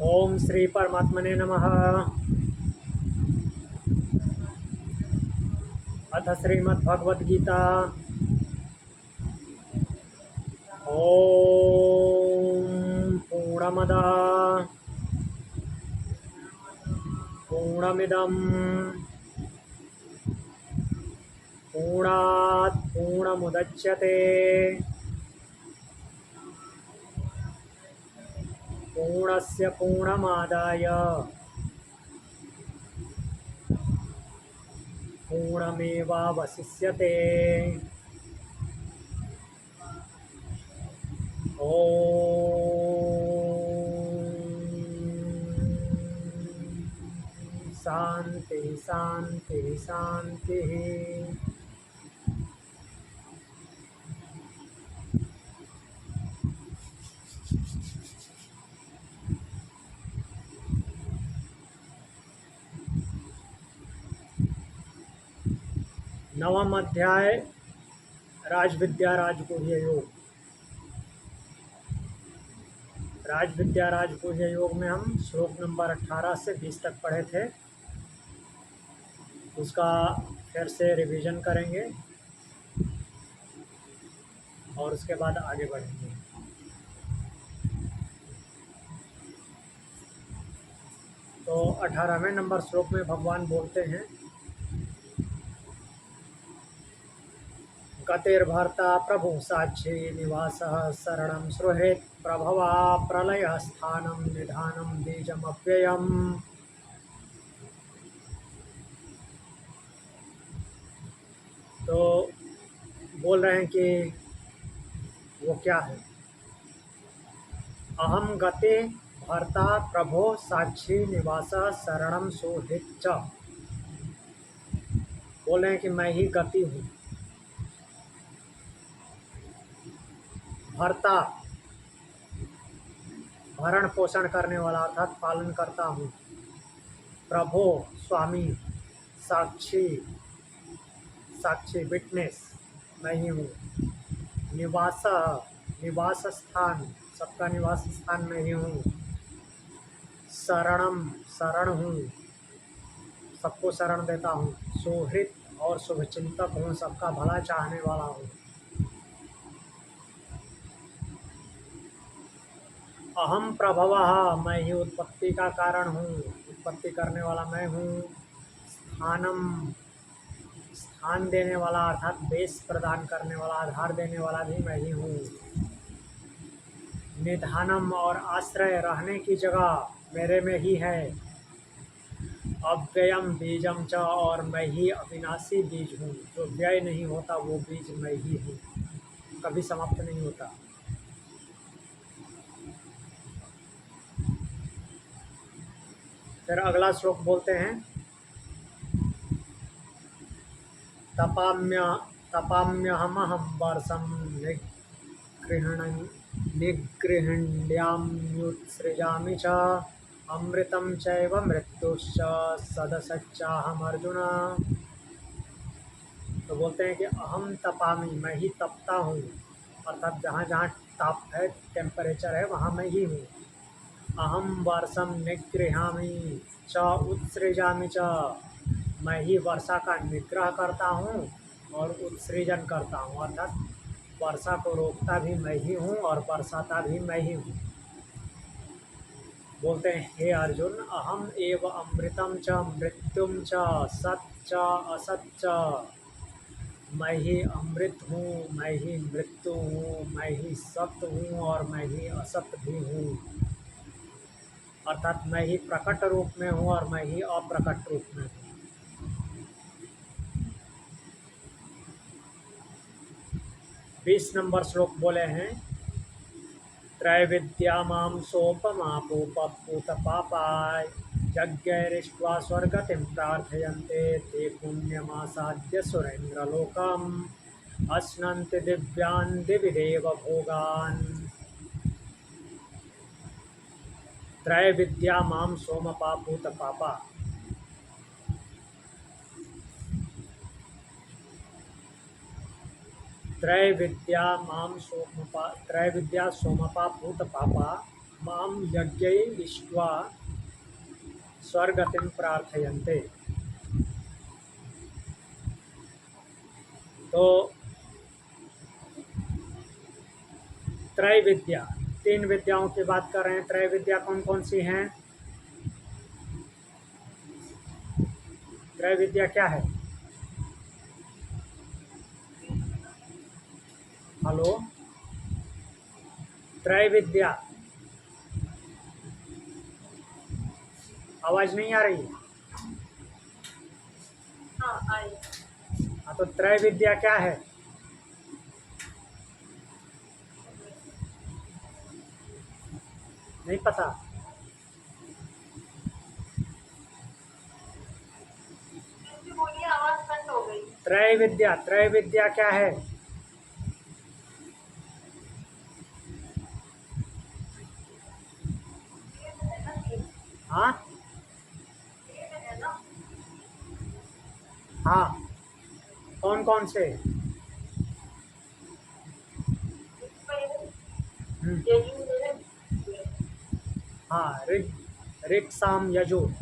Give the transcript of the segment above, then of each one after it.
ओम श्री परमात्मने नमः। अथ श्रीमद्भगवद्गीता। ओम पूर्णमदः पूर्णमिदं पूर्णात् पूर्णमुदच्यते पूर्णस्य पूर्णमादाय पूर्णमेवावशिष्यते। ओम शांति शांति शांति। नवम अध्याय राजविद्या राजगुह्य योग। राजविद्या राजगुह्य योग में हम श्लोक नंबर 18 से 20 तक पढ़े थे। उसका फिर से रिवीजन करेंगे और उसके बाद आगे बढ़ेंगे। तो 18वें नंबर श्लोक में भगवान बोलते हैं, गतिर्भर्ता प्रभु साक्षी निवासः शरणं सुहृत् प्रभवा प्रलय स्थानं निधानं बीजमव्ययम्। तो बोल रहे हैं कि वो क्या है। अहम गति भर्ता प्रभो साक्षी निवासः शरणं सुहृत् च। बोल रहे हैं कि मैं ही गति हूँ, भर्ता भरण पोषण करने वाला अर्थात पालन करता हूँ, प्रभो स्वामी, साक्षी साक्षी विटनेस मैं ही हूँ, निवास निवास स्थान सबका निवास स्थान मैं ही हूँ, शरणम शरण हूँ सबको शरण देता हूँ, सुहृत और शुभचिंतक हूँ सबका भला चाहने वाला हूँ। अहम प्रभवः मैं ही उत्पत्ति का कारण हूँ, उत्पत्ति करने वाला मैं हूँ। स्थानम स्थान देने वाला अर्थात बेस प्रदान करने वाला, आधार देने वाला भी मैं ही हूँ। निधानम और आश्रय रहने की जगह मेरे में ही है। अव्ययम बीजम च और मैं ही अविनाशी बीज हूँ, जो व्यय नहीं होता वो बीज मैं ही हूँ, कभी समाप्त नहीं होता। फिर अगला श्लोक बोलते हैं, तपाम्यहमहं वर्षं निगृह्णाम्युत्सृजामि च अमृतं चैव मृत्युश्च सदसच्चाहम् अर्जुन। तो बोलते हैं कि अहम तपामि मैं ही तपता हूँ, अर्थात जहाँ जहाँ ताप है टेम्परेचर है वहाँ मैं ही हूँ। अहम वर्षम निगृह्णामि च उत्सृजामि च मैं ही वर्षा का निग्रह करता हूँ और उत्सृजन करता हूँ, अर्थात वर्षा को रोकता भी मैं ही हूँ और बरसाता भी मैं ही हूँ। बोलते हैं, हे अर्जुन अहम एव अमृतम च मृत्युम च सत च असत च मैं ही अमृत हूँ, मैं ही मृत्यु हूँ, मैं ही सत्य हूँ और मैं ही असत भी हूँ, अर्थात मैं ही प्रकट रूप में हूँ और मैं ही अप्रकट रूप में हूँ। 20 नंबर श्लोक बोले हैं, त्रैविद्या मां सोपमापोपपूतपापाय यज्ञैरिष्ट्वा स्वर्गतिं प्रार्थयन्ते ते पुण्यमासाद्य सुरेन्द्रलोकम् अश्नन्ति दिव्यान् दिवि देव भोगान्। त्रैविद्या मां सोमपापूतपापा, त्रैविद्या सोमपा भूत पापा माम यज्ञै इष्ट्वा स्वर्गतिं प्रार्थयन्ते। तो त्रय विद्या, 3 विद्याओं की बात कर रहे हैं। त्रय विद्या कौन कौन सी हैं? त्रय विद्या क्या है? हेलो, त्रय विद्या, आवाज नहीं आ रही? हाँ आई। हाँ, तो त्रय विद्या क्या है? नहीं पता? क्योंकि बोलिए आवाज कट हो गई। त्रय विद्या, त्रय विद्या क्या है? है ना, तीन हाँ है ना। हाँ, कौन कौन से? हम्म, हाँ, ऋग साम यजुर,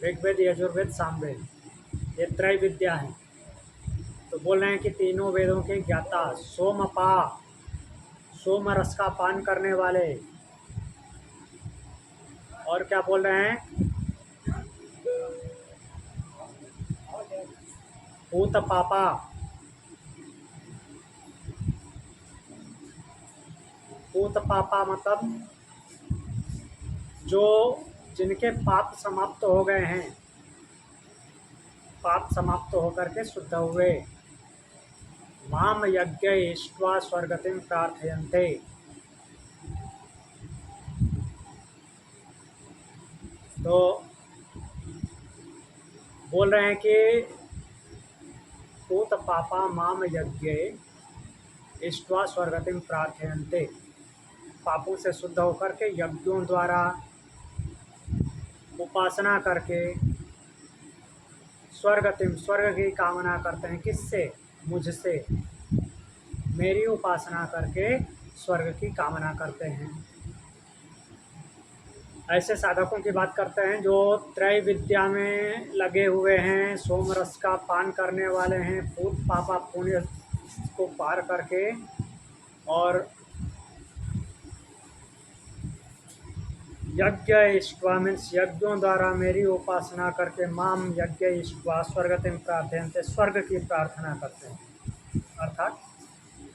ऋग्वेद यजुर्वेद सामवेद, ये त्रय विद्या है। तो बोल रहे हैं कि तीनों वेदों के ज्ञाता, सोमपा, सोम रस का पान करने वाले, और क्या बोल रहे हैं? पूत पापा, पूत पापा मतलब जो जिनके पाप समाप्त हो गए हैं, पाप समाप्त होकर के शुद्ध हुए। माम यज्ञ इष्ट्वा स्वर्गतिम प्रार्थयन्ते। तो बोल रहे हैं कि पूत पापा माम यज्ञ इष्ट्वा स्वर्गतिम प्रार्थयन्ते, पापों से शुद्ध होकर के यज्ञों द्वारा उपासना करके स्वर्गतिम, स्वर्ग की कामना करते हैं। किससे? मुझसे, मेरी उपासना करके स्वर्ग की कामना करते हैं। ऐसे साधकों की बात करते हैं जो त्रय विद्या में लगे हुए हैं, सोम रस का पान करने वाले हैं, पूत पापा पुण्य को पार करके, और यज्ञ इष्ट्वा मीन्स यज्ञों द्वारा मेरी उपासना करके, माम यज्ञ इष्ट्वा स्वर्गतिम प्रार्थयन्ते, स्वर्ग की प्रार्थना करते हैं। अर्थात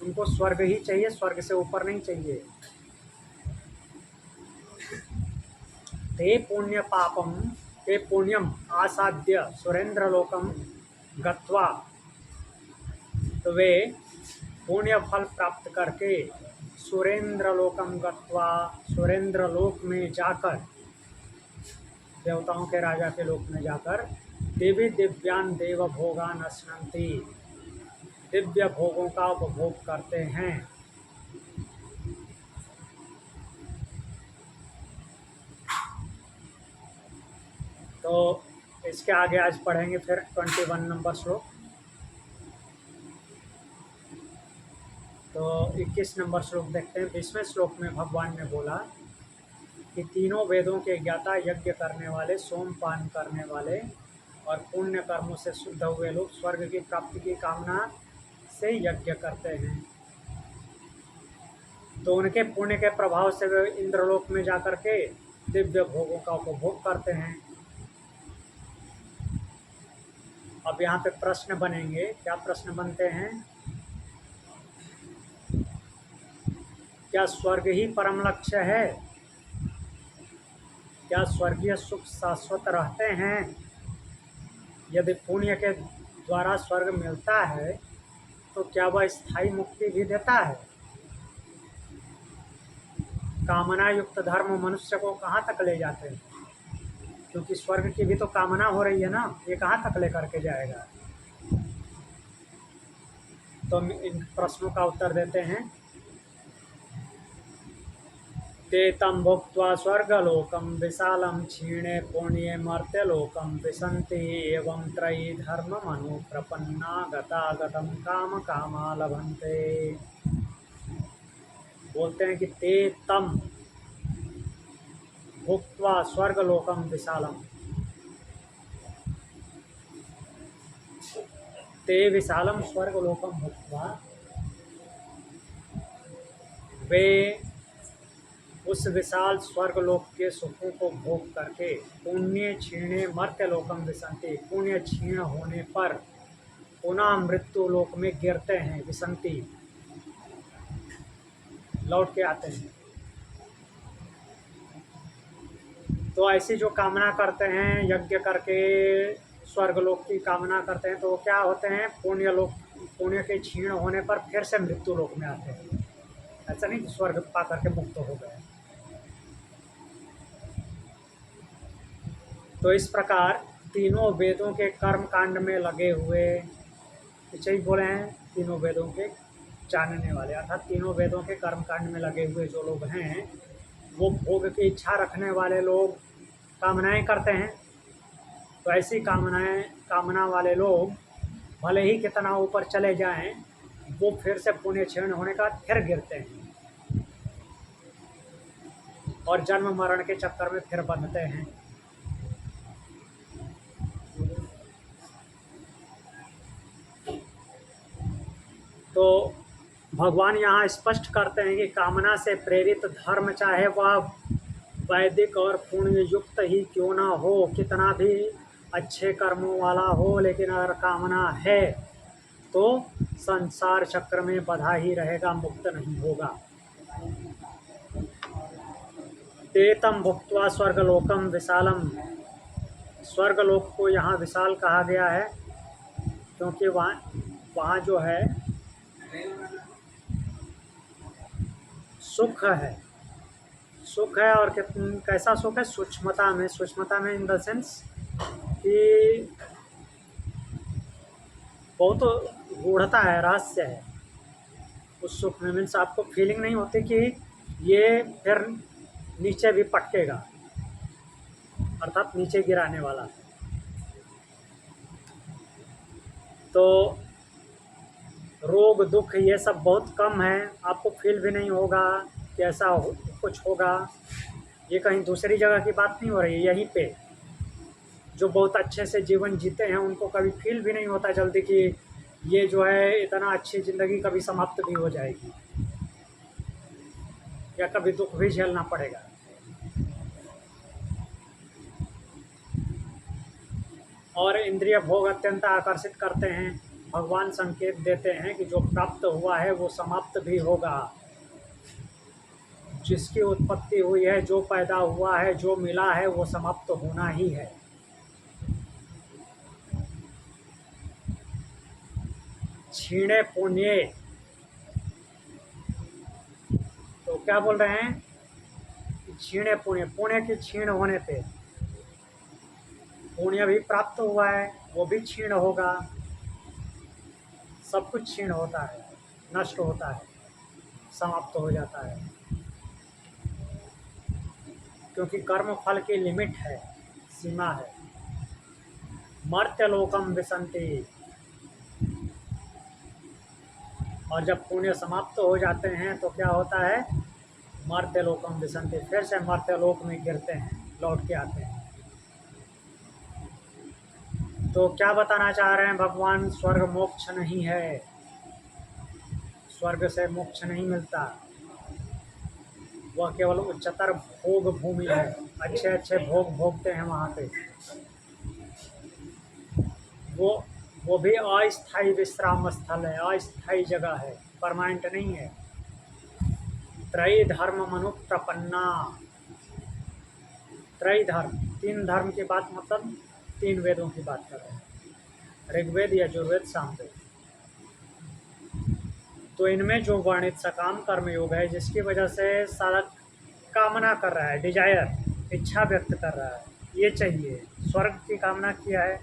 उनको स्वर्ग ही चाहिए, स्वर्ग से ऊपर नहीं चाहिए। ते पुण्य पापम, ते पुण्यम आसाद्य सुरेंद्रलोकम गत्वा, तो वे पुण्य फल प्राप्त करके सुरेंद्रलोकम गत्वा, सुरेंद्रलोक में जाकर, देवताओं के राजा के लोक में जाकर, देवी दिव्यान देव भोगान अश्नन्ति, दिव्य भोगों का उपभोग करते हैं। तो इसके आगे आज पढ़ेंगे फिर 21 नंबर श्लोक। तो 21 नंबर श्लोक देखते हैं। 20वें श्लोक में भगवान ने बोला कि तीनों वेदों के ज्ञाता, यज्ञ करने वाले, सोमपान करने वाले और पुण्य कर्मों से शुद्ध हुए लोग स्वर्ग की प्राप्ति की कामना से यज्ञ करते हैं। तो उनके पुण्य के प्रभाव से वे इंद्रलोक में जाकर के दिव्य भोगों का उपभोग करते हैं। अब यहाँ पे प्रश्न बनेंगे। क्या प्रश्न बनते हैं? क्या स्वर्ग ही परम लक्ष्य है? क्या स्वर्गीय सुख शाश्वत रहते हैं? यदि पुण्य के द्वारा स्वर्ग मिलता है तो क्या वह स्थायी मुक्ति भी देता है? कामना युक्त धर्म मनुष्य को कहाँ तक ले जाते हैं? क्योंकि स्वर्ग की भी तो कामना हो रही है ना, ये कहाँ तक ले करके जाएगा? तो इन प्रश्नों का उत्तर देते हैं। ते तं भुक्त्वा स्वर्गलोकं विशालं क्षीणे पुण्ये मर्त्यलोकं विशन्ति एवं त्रयी धर्ममनुप्रपन्ना गतागतं कामकामा लभन्ते। बोलते हैं कि ते तम, भुक्त्वा स्वर्गलोकम विशालम। ते विशालम स्वर्गलोकम भुक्त्वा, वे उस विशाल स्वर्गलोक के सुखों को भोग करके पुण्य क्षीणे मर्त्यलोकम विसंति, पुण्य क्षीण होने पर पुनः मृत्यु लोक में गिरते हैं, विसंति लौट के आते हैं। तो ऐसी जो कामना करते हैं यज्ञ करके स्वर्गलोक की कामना करते हैं, तो वो क्या होते हैं, पुण्य के क्षीण होने पर फिर से मृत्यु लोक में आते हैं। ऐसा नहीं कि स्वर्ग पा करके मुक्त हो गए। तो इस प्रकार तीनों वेदों के कर्म कांड में लगे हुए, पीछे ही बोले हैं, तीनों वेदों के जानने वाले, अर्थात तीनों वेदों के कर्म कांड में लगे हुए जो लोग हैं, वो भोग की इच्छा रखने वाले लोग कामनाएं करते हैं। तो ऐसी कामना वाले लोग भले ही कितना ऊपर चले जाएं, वो फिर से पुण्य क्षीण होने का फिर गिरते हैं और जन्म मरण के चक्कर में फिर बंधते हैं। तो भगवान यहाँ स्पष्ट करते हैं कि कामना से प्रेरित धर्म, चाहे वह वैदिक और पुण्य युक्त ही क्यों ना हो, कितना भी अच्छे कर्मों वाला हो, लेकिन अगर कामना है तो संसार चक्र में बंधा ही रहेगा, मुक्त नहीं होगा। तेतम भुक्त्वा स्वर्गलोकम विशालम, स्वर्गलोक को यहाँ विशाल कहा गया है क्योंकि वहाँ जो है सुख है, सुख है। और कैसा सुख है, सूक्ष्मता में, सूक्ष्मता में इन द सेंस कि बहुत गूढ़ता है, रहस्य है उस सुख में। मीन्स आपको फीलिंग नहीं होती कि ये फिर नीचे भी पटकेगा, अर्थात नीचे गिराने वाला। तो रोग दुख ये सब बहुत कम है, आपको फील भी नहीं होगा कि ऐसा कुछ होगा। ये कहीं दूसरी जगह की बात नहीं हो रही है, यहीं पे जो बहुत अच्छे से जीवन जीते हैं उनको कभी फील भी नहीं होता जल्दी कि ये जो है इतना अच्छी ज़िंदगी कभी समाप्त भी हो जाएगी या कभी दुख भी झेलना पड़ेगा। और इंद्रिय भोग अत्यंत आकर्षित करते हैं। भगवान संकेत देते हैं कि जो प्राप्त हुआ है वो समाप्त भी होगा, जिसकी उत्पत्ति हुई है, जो पैदा हुआ है, जो मिला है, वो समाप्त होना ही है। क्षीणे पुण्य, तो क्या बोल रहे हैं, क्षीणे पुण्य, पुण्य के क्षीण होने पे पुण्य भी प्राप्त हुआ है, वो भी क्षीण होगा। सब कुछ क्षीण होता है, नष्ट होता है, समाप्त हो जाता है, क्योंकि कर्म फल की लिमिट है, सीमा है। मर्त्यलोकम विसंति, और जब पुण्य समाप्त हो जाते हैं तो क्या होता है, मर्त्यलोकम विसंति, फिर से मर्त्यलोक में गिरते हैं, लौट के आते हैं। तो क्या बताना चाह रहे हैं भगवान, स्वर्ग मोक्ष नहीं है, स्वर्ग से मोक्ष नहीं मिलता, वह केवल उच्चतर भोग भूमि है, अच्छे अच्छे भोग भोगते हैं वहाँ पे। वो भी अस्थायी विश्राम स्थल है, अस्थायी जगह है, परमानेंट नहीं है। त्रय धर्म मनुप्रपन्ना, त्रय धर्म, तीन धर्म की बात, मतलब तीन वेदों की बात कर रहे हैं, ऋग्वेद, यजुर्वेद, सामवेद। तो इनमें जो वर्णित सकाम कर्म योग है, जिसकी वजह से सारा कामना कर रहा है, डिजायर, इच्छा व्यक्त कर रहा है, ये चाहिए, स्वर्ग की कामना किया है,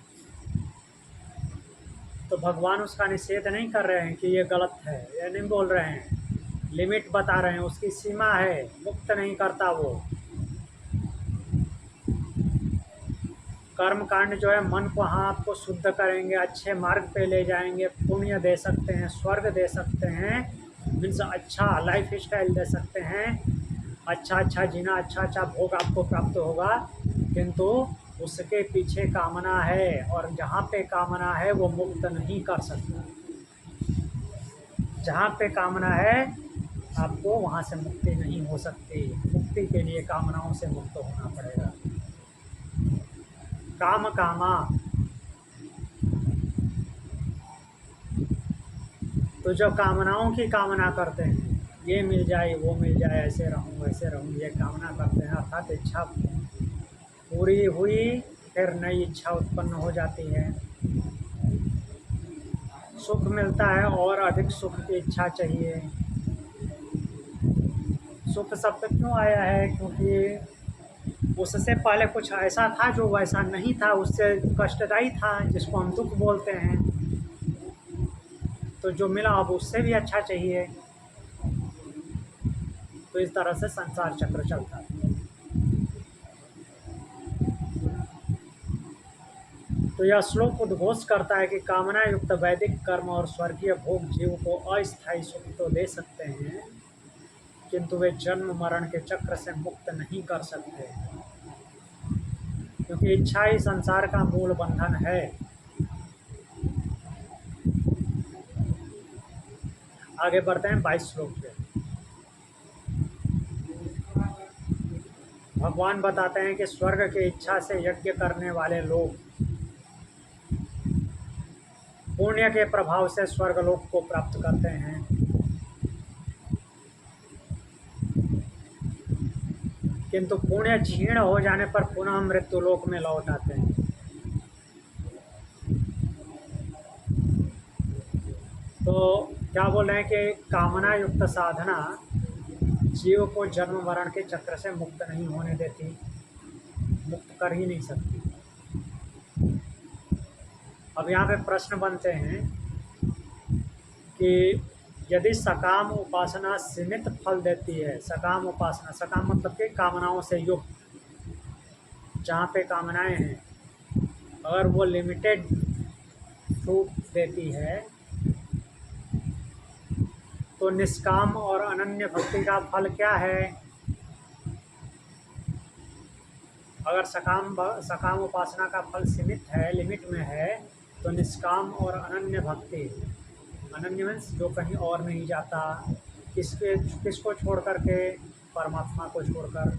तो भगवान उसका निषेध नहीं कर रहे हैं कि ये गलत है, ये नहीं बोल रहे हैं, लिमिट बता रहे हैं, उसकी सीमा है, मुक्त नहीं करता वो। कर्म कांड जो है मन को, हाँ, आपको शुद्ध करेंगे, अच्छे मार्ग पे ले जाएंगे, पुण्य दे सकते हैं, स्वर्ग दे सकते हैं, मीन्स अच्छा लाइफ स्टाइल दे सकते हैं, अच्छा अच्छा जीना, अच्छा अच्छा भोग आपको प्राप्त होगा, किंतु उसके पीछे कामना है, और जहाँ पे कामना है वो मुक्त नहीं कर सकता। जहाँ पे कामना है आपको वहाँ से मुक्ति नहीं हो सकती। मुक्ति के लिए कामनाओं से मुक्त होना पड़ेगा। काम कामा, तो जो कामनाओं की कामना करते हैं, ये मिल जाए वो मिल जाए, ऐसे रहूं वैसे रहूं, ये कामना करते हैं, अर्थात इच्छा पूरी हुई फिर नई इच्छा उत्पन्न हो जाती है। सुख मिलता है और अधिक सुख की इच्छा चाहिए। सुख शब्द क्यों आया है? क्योंकि उससे पहले कुछ ऐसा था जो वैसा नहीं था, उससे कष्टदायी था, जिसको हम दुख बोलते हैं। तो जो मिला अब उससे भी अच्छा चाहिए। तो इस तरह से संसार चक्र चलता है। तो यह श्लोक उद्घोष करता है कि कामना युक्त वैदिक कर्म और स्वर्गीय भोग जीव को अस्थायी सुख तो दे सकते हैं, किंतु वे जन्म मरण के चक्र से मुक्त नहीं कर सकते, क्योंकि इच्छा ही संसार का मूल बंधन है। आगे बढ़ते हैं 22 श्लोक पे। भगवान बताते हैं कि स्वर्ग की इच्छा से यज्ञ करने वाले लोग पुण्य के प्रभाव से स्वर्गलोक को प्राप्त करते हैं, किंतु पुण्य क्षीण हो जाने पर पुनः मृत्युलोक में लौट आते हैं। तो क्या बोल रहे हैं कि कामना युक्त साधना जीव को जन्म मरण के चक्र से मुक्त नहीं होने देती, मुक्त कर ही नहीं सकती। अब यहाँ पे प्रश्न बनते हैं कि यदि सकाम उपासना सीमित फल देती है, सकाम उपासना, सकाम मतलब कि कामनाओं से युक्त, जहाँ पे कामनाएं हैं, अगर वो लिमिटेड फ्रूट देती है, तो निष्काम और अनन्य भक्ति का फल क्या है? अगर सकाम उपासना का फल सीमित है, लिमिट में है, तो निष्काम और अनन्य भक्ति, अनन्य मीन्स जो कहीं और नहीं जाता, किसको छोड़ करके? परमात्मा को छोड़कर।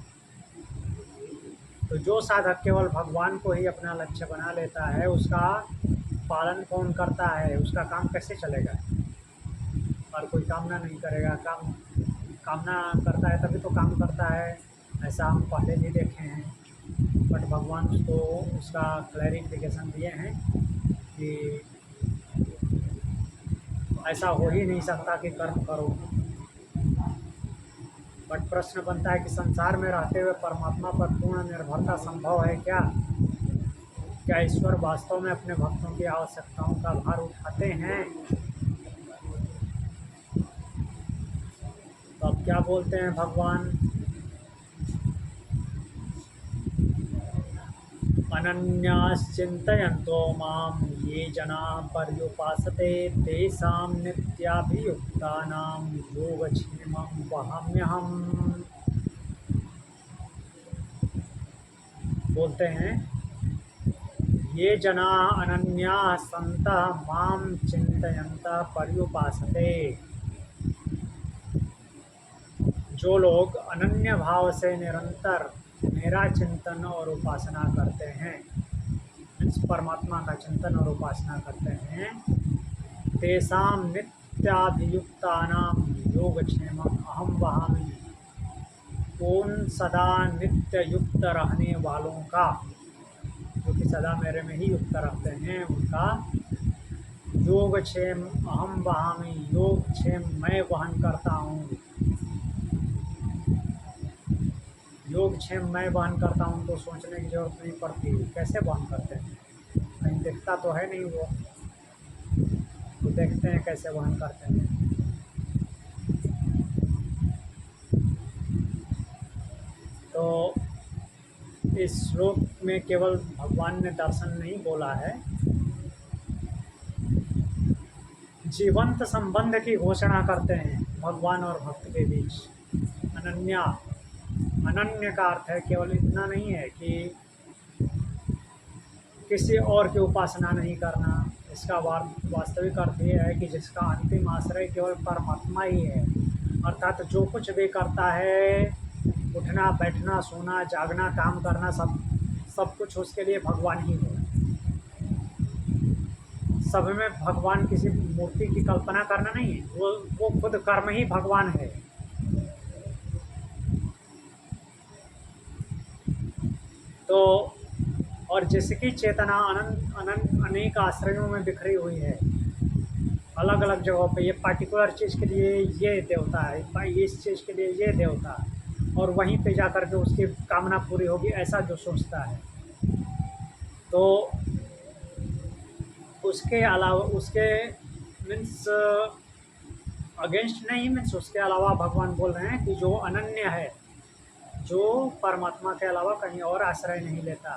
तो जो साधक केवल भगवान को ही अपना लक्ष्य बना लेता है, उसका पालन कौन करता है? उसका काम कैसे चलेगा? और कोई कामना नहीं करेगा। कामना करता है तभी तो काम करता है, ऐसा हम पहले भी देखे हैं। बट भगवान उसको उसका क्लैरिफिकेशन दिए हैं कि ऐसा हो ही नहीं सकता कि कर्म करो। बट प्रश्न बनता है कि संसार में रहते हुए परमात्मा पर पूर्ण निर्भरता संभव है क्या? क्या ईश्वर वास्तव में अपने भक्तों की आवश्यकताओं का भार उठाते हैं? तो अब क्या बोलते हैं भगवान? अनन्याश्चिन्तयन्तो मां ये जनाः पर्युपासते तेषां नित्याभियुक्तानां योगक्षेमं वहाम्यहम्। बोलते हैं, ये जनाः अनन्याः सन्तः मां चिन्तयन्तः पर्युपासते। जो लोग अनन्य भाव से निरंतर मेरा चिंतन और उपासना करते हैं, इस परमात्मा का चिंतन और उपासना करते हैं, तेषां नित्याभियुक्तानां योगक्षेमम् अहं वहामि। उन सदा नित्य युक्त रहने वालों का, जो कि सदा मेरे में ही युक्त रहते हैं, उनका योगक्षेम अहम वहामि, योगक्षेम मैं वहन करता हूँ। योगक्षेम मैं वहन करता हूँ, तो सोचने की जरूरत नहीं पड़ती कैसे वहन करते हैं। कहीं दिखता तो है नहीं वो, तो देखते हैं कैसे वहन करते हैं। तो इस श्लोक में केवल भगवान ने दर्शन नहीं बोला है, जीवंत संबंध की घोषणा करते हैं भगवान और भक्त के बीच। अनन्या अनन्य का अर्थ है केवल इतना नहीं है कि किसी और की उपासना नहीं करना। इसका वास्तविक अर्थ ये है कि जिसका अंतिम आश्रय केवल परमात्मा ही है, अर्थात जो कुछ भी करता है, उठना बैठना सोना जागना काम करना, सब सब कुछ उसके लिए भगवान ही है। सब में भगवान किसी मूर्ति की कल्पना करना नहीं है, वो खुद कर्म ही भगवान है। तो और जिसकी चेतना अनंत अनंत अनेक आश्रयों में बिखरी हुई है, अलग अलग जगहों पे, ये पर्टिकुलर चीज़ के लिए ये देवता है, इस चीज़ के लिए ये देवता, और वहीं पे जा कर के उसकी कामना पूरी होगी, ऐसा जो सोचता है, तो उसके अलावा उसके मीन्स अगेंस्ट नहीं, मीन्स उसके अलावा भगवान बोल रहे हैं कि जो अनन्य है, जो परमात्मा के अलावा कहीं और आश्रय नहीं लेता,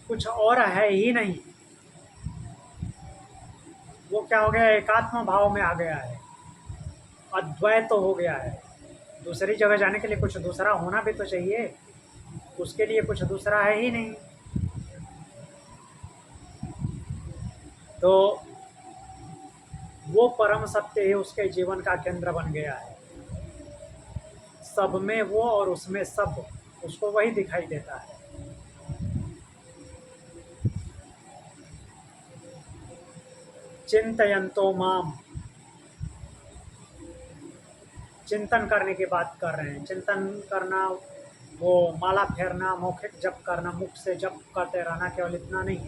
कुछ और है ही नहीं, वो क्या हो गया, एकात्म भाव में आ गया है, अद्वैत तो हो गया है। दूसरी जगह जाने के लिए कुछ दूसरा होना भी तो चाहिए, उसके लिए कुछ दूसरा है ही नहीं। तो वो परम सत्य ही उसके जीवन का केंद्र बन गया है। सब में वो और उसमें सब, उसको वही दिखाई देता है। चिंतयन्तो माम, चिंतन करने की बात कर रहे हैं। चिंतन करना, वो माला फेरना, मौखिक जप करना, मुख से जप करते रहना, केवल इतना नहीं,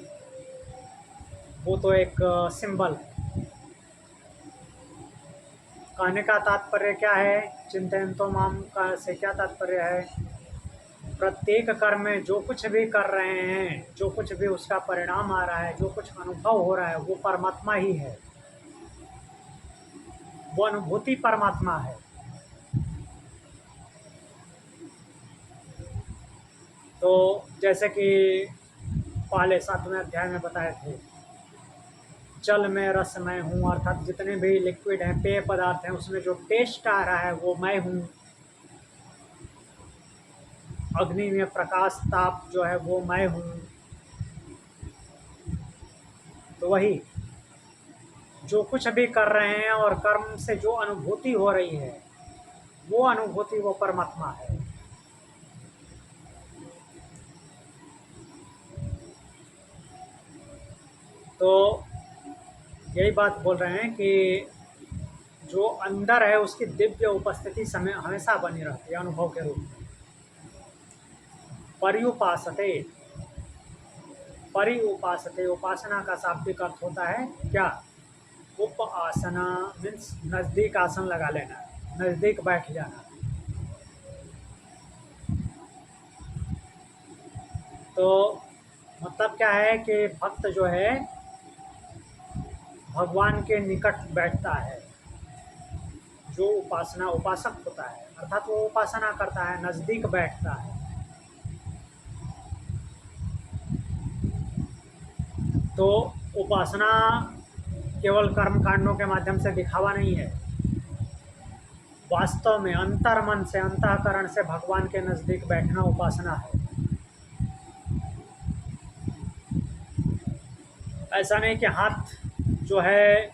वो तो एक सिंबल है। कहने का तात्पर्य क्या है, चिंतयन्तो माम का से क्या तात्पर्य है, प्रत्येक कर्म में जो कुछ भी कर रहे हैं, जो कुछ भी उसका परिणाम आ रहा है, जो कुछ अनुभव हो रहा है, वो परमात्मा ही है, वो अनुभूति परमात्मा है। तो जैसे कि पहले 7वें अध्याय में बताए थे, जल में रस मैं हूँ, अर्थात जितने भी लिक्विड हैं, पेय पदार्थ हैं, उसमें जो टेस्ट आ रहा है वो मैं हूँ। अग्नि में प्रकाश ताप जो है वो मैं हूँ। तो वही जो कुछ भी कर रहे हैं और कर्म से जो अनुभूति हो रही है, वो अनुभूति वो परमात्मा है। तो यही बात बोल रहे हैं कि जो अंदर है उसकी दिव्य उपस्थिति समय हमेशा बनी रहती है अनुभव के रूप में। पर्युपासते, परिउपासते, उपासना का शाब्दिक अर्थ होता है क्या, उपासना मीन्स नज़दीक आसन लगा लेना, नज़दीक बैठ जाना। तो मतलब क्या है कि भक्त जो है भगवान के निकट बैठता है, जो उपासना उपासक होता है, अर्थात वो उपासना करता है, नज़दीक बैठता है। तो उपासना केवल कर्म कांडों के माध्यम से दिखावा नहीं है, वास्तव में अंतर मन से, अंतःकरण से भगवान के नज़दीक बैठना उपासना है। ऐसा नहीं कि हाथ जो है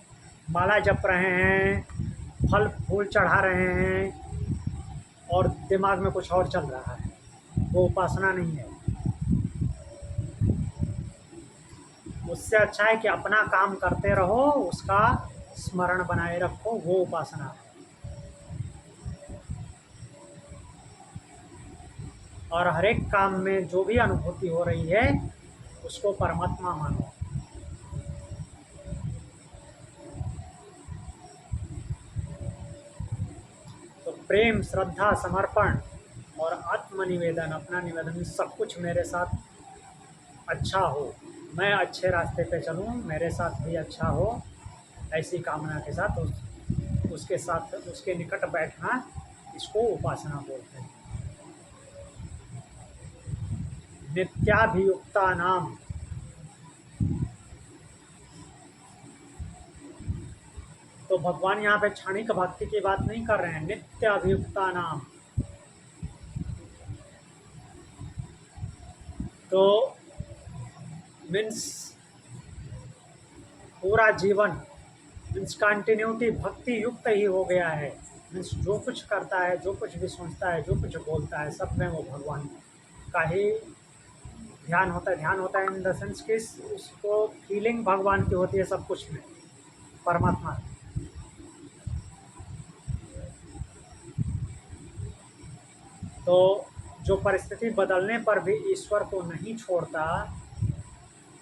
माला जप रहे हैं, फल फूल चढ़ा रहे हैं और दिमाग में कुछ और चल रहा है, वो उपासना नहीं है। उससे अच्छा है कि अपना काम करते रहो, उसका स्मरण बनाए रखो, वो उपासना है। और हर एक काम में जो भी अनुभूति हो रही है उसको परमात्मा मानो। तो प्रेम, श्रद्धा, समर्पण और आत्मनिवेदन, अपना निवेदन, सब कुछ मेरे साथ अच्छा हो, मैं अच्छे रास्ते पे चलूँ, मेरे साथ भी अच्छा हो, ऐसी कामना के साथ उसके साथ उसके निकट बैठना, इसको उपासना बोलते हैं। नित्याभियुक्ता नाम, तो भगवान यहाँ पे क्षणिक भक्ति की बात नहीं कर रहे हैं, नित्य अभियुक्ता नाम। तो मीन्स पूरा जीवन मीन्स कंटिन्यूटी भक्ति युक्त ही हो गया है। मीन्स जो कुछ करता है, जो कुछ भी सोचता है, जो कुछ बोलता है, सब में वो भगवान का ही ध्यान होता है। ध्यान होता है इन द सेंस कि उसको फीलिंग भगवान की होती है सब कुछ में, परमात्मा। तो जो परिस्थिति बदलने पर भी ईश्वर को नहीं छोड़ता,